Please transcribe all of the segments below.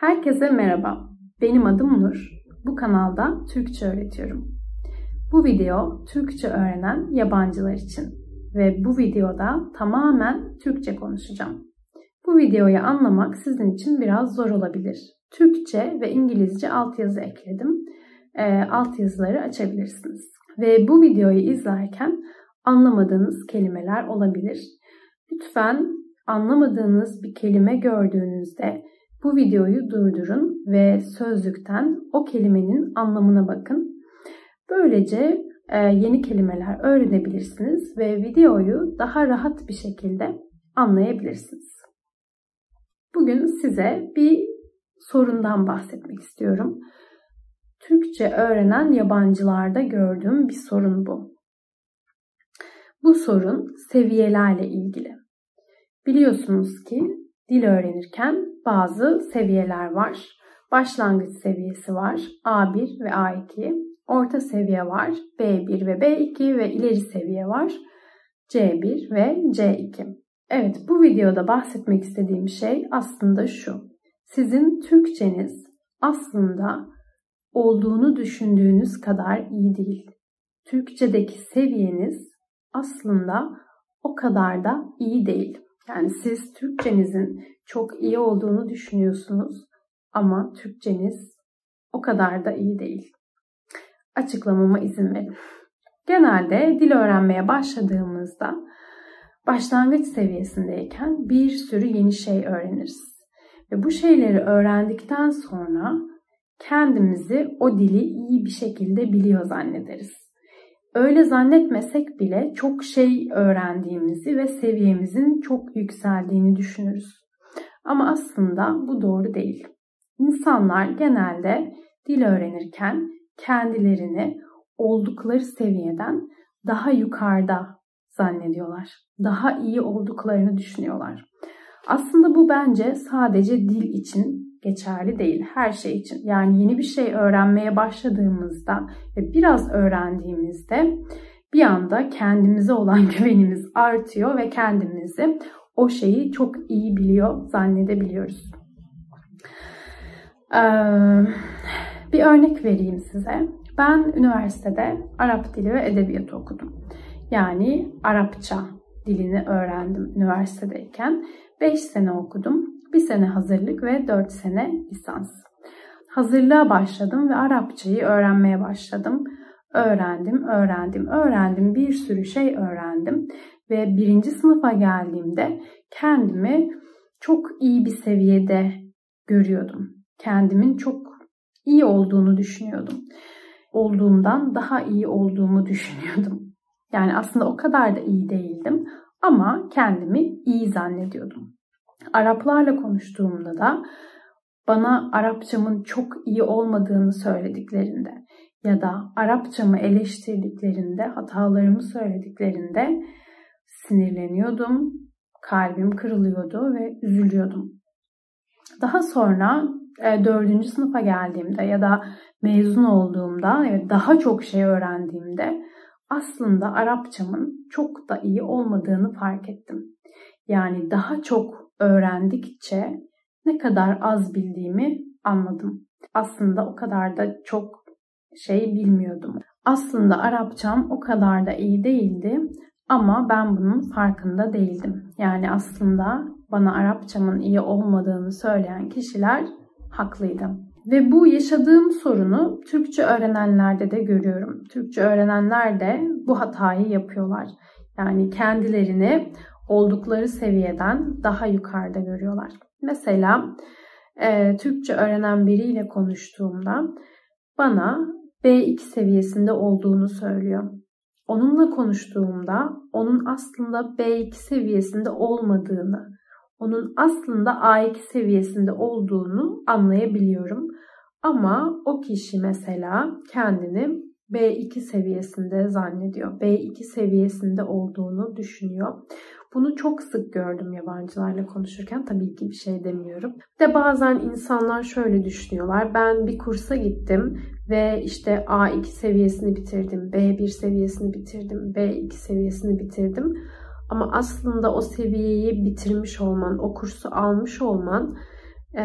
Herkese merhaba. Benim adım Nur. Bu kanalda Türkçe öğretiyorum. Bu video Türkçe öğrenen yabancılar için ve bu videoda tamamen Türkçe konuşacağım. Bu videoyu anlamak sizin için biraz zor olabilir. Türkçe ve İngilizce altyazı ekledim. Altyazıları açabilirsiniz. Ve bu videoyu izlerken anlamadığınız kelimeler olabilir. Lütfen anlamadığınız bir kelime gördüğünüzde bu videoyu durdurun ve sözlükten o kelimenin anlamına bakın. Böylece yeni kelimeler öğrenebilirsiniz ve videoyu daha rahat bir şekilde anlayabilirsiniz. Bugün size bir sorundan bahsetmek istiyorum. Türkçe öğrenen yabancılarda gördüğüm bir sorun bu. Bu sorun seviyelerle ilgili. Biliyorsunuz ki dil öğrenirken bazı seviyeler var. Başlangıç seviyesi var, A1 ve A2. Orta seviye var, B1 ve B2 ve ileri seviye var, C1 ve C2. Evet, bu videoda bahsetmek istediğim şey aslında şu. Sizin Türkçeniz aslında olduğunu düşündüğünüz kadar iyi değil. Türkçedeki seviyeniz aslında o kadar da iyi değil. Yani siz Türkçenizin çok iyi olduğunu düşünüyorsunuz ama Türkçeniz o kadar da iyi değil. Açıklamama izin verin. Genelde dil öğrenmeye başladığımızda başlangıç seviyesindeyken bir sürü yeni şey öğreniriz. Ve bu şeyleri öğrendikten sonra kendimizi o dili iyi bir şekilde biliyor zannederiz. Öyle zannetmesek bile çok şey öğrendiğimizi ve seviyemizin çok yükseldiğini düşünürüz. Ama aslında bu doğru değil. İnsanlar genelde dil öğrenirken kendilerini oldukları seviyeden daha yukarıda zannediyorlar. Daha iyi olduklarını düşünüyorlar. Aslında bu bence sadece dil için geçerli değil, her şey için. Yani yeni bir şey öğrenmeye başladığımızda ve biraz öğrendiğimizde bir anda kendimize olan güvenimiz artıyor ve kendimizi o şeyi çok iyi biliyor zannedebiliyoruz. Bir örnek vereyim size. Ben üniversitede Arap dili ve edebiyatı okudum. Yani Arapça dilini öğrendim üniversitedeyken. 5 sene okudum. 1 sene hazırlık ve 4 sene lisans. Hazırlığa başladım ve Arapçayı öğrenmeye başladım. Öğrendim. Bir sürü şey öğrendim. Ve 1. sınıfa geldiğimde kendimi çok iyi bir seviyede görüyordum. Kendimin çok iyi olduğunu düşünüyordum. Olduğumdan daha iyi olduğumu düşünüyordum. Yani aslında o kadar da iyi değildim ama kendimi iyi zannediyordum. Araplarla konuştuğumda da bana Arapçamın çok iyi olmadığını söylediklerinde ya da Arapçamı eleştirdiklerinde, hatalarımı söylediklerinde sinirleniyordum, kalbim kırılıyordu ve üzülüyordum. Daha sonra 4. sınıfa geldiğimde ya da mezun olduğumda, daha çok şey öğrendiğimde aslında Arapçamın çok da iyi olmadığını fark ettim. Yani daha çok öğrendikçe ne kadar az bildiğimi anladım. Aslında o kadar da çok şey bilmiyordum. Aslında Arapçam o kadar da iyi değildi ama ben bunun farkında değildim. Yani aslında bana Arapçamın iyi olmadığını söyleyen kişiler haklıydı. Ve bu yaşadığım sorunu Türkçe öğrenenlerde de görüyorum. Türkçe öğrenenler de bu hatayı yapıyorlar. Yani kendilerini oldukları seviyeden daha yukarıda görüyorlar. Mesela Türkçe öğrenen biriyle konuştuğumda bana B2 seviyesinde olduğunu söylüyor. Onunla konuştuğumda onun aslında B2 seviyesinde olmadığını, onun aslında A2 seviyesinde olduğunu anlayabiliyorum. Ama o kişi mesela kendini B2 seviyesinde zannediyor. B2 seviyesinde olduğunu düşünüyor. Bunu çok sık gördüm yabancılarla konuşurken. Tabii ki bir şey demiyorum. De bazen insanlar şöyle düşünüyorlar. Ben bir kursa gittim ve işte A2 seviyesini bitirdim, B1 seviyesini bitirdim, B2 seviyesini bitirdim. Ama aslında o seviyeyi bitirmiş olman, o kursu almış olman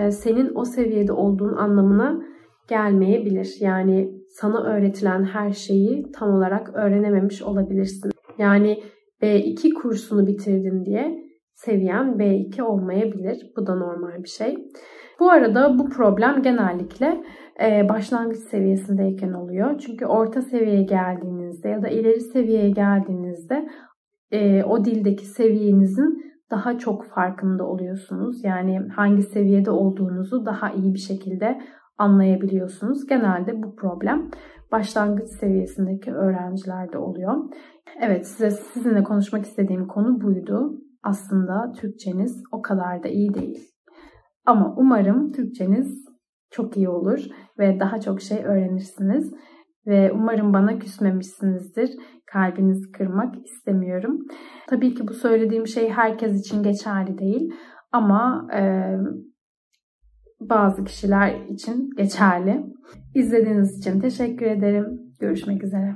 senin o seviyede olduğun anlamına gelmeyebilir. Yani sana öğretilen her şeyi tam olarak öğrenememiş olabilirsin. Yani B2 kursunu bitirdin diye seviyen B2 olmayabilir. Bu da normal bir şey. Bu arada bu problem genellikle başlangıç seviyesindeyken oluyor. Çünkü orta seviyeye geldiğinizde ya da ileri seviyeye geldiğinizde o dildeki seviyenizin daha çok farkında oluyorsunuz. Yani hangi seviyede olduğunuzu daha iyi bir şekilde anlayabiliyorsunuz. Genelde bu problem başlangıç seviyesindeki öğrencilerde oluyor. Evet, sizinle konuşmak istediğim konu buydu. Aslında Türkçeniz o kadar da iyi değil. Ama umarım Türkçeniz çok iyi olur ve daha çok şey öğrenirsiniz. Ve umarım bana küsmemişsinizdir. Kalbinizi kırmak istemiyorum. Tabii ki bu söylediğim şey herkes için geçerli değil. Ama bazı kişiler için geçerli. İzlediğiniz için teşekkür ederim. Görüşmek üzere.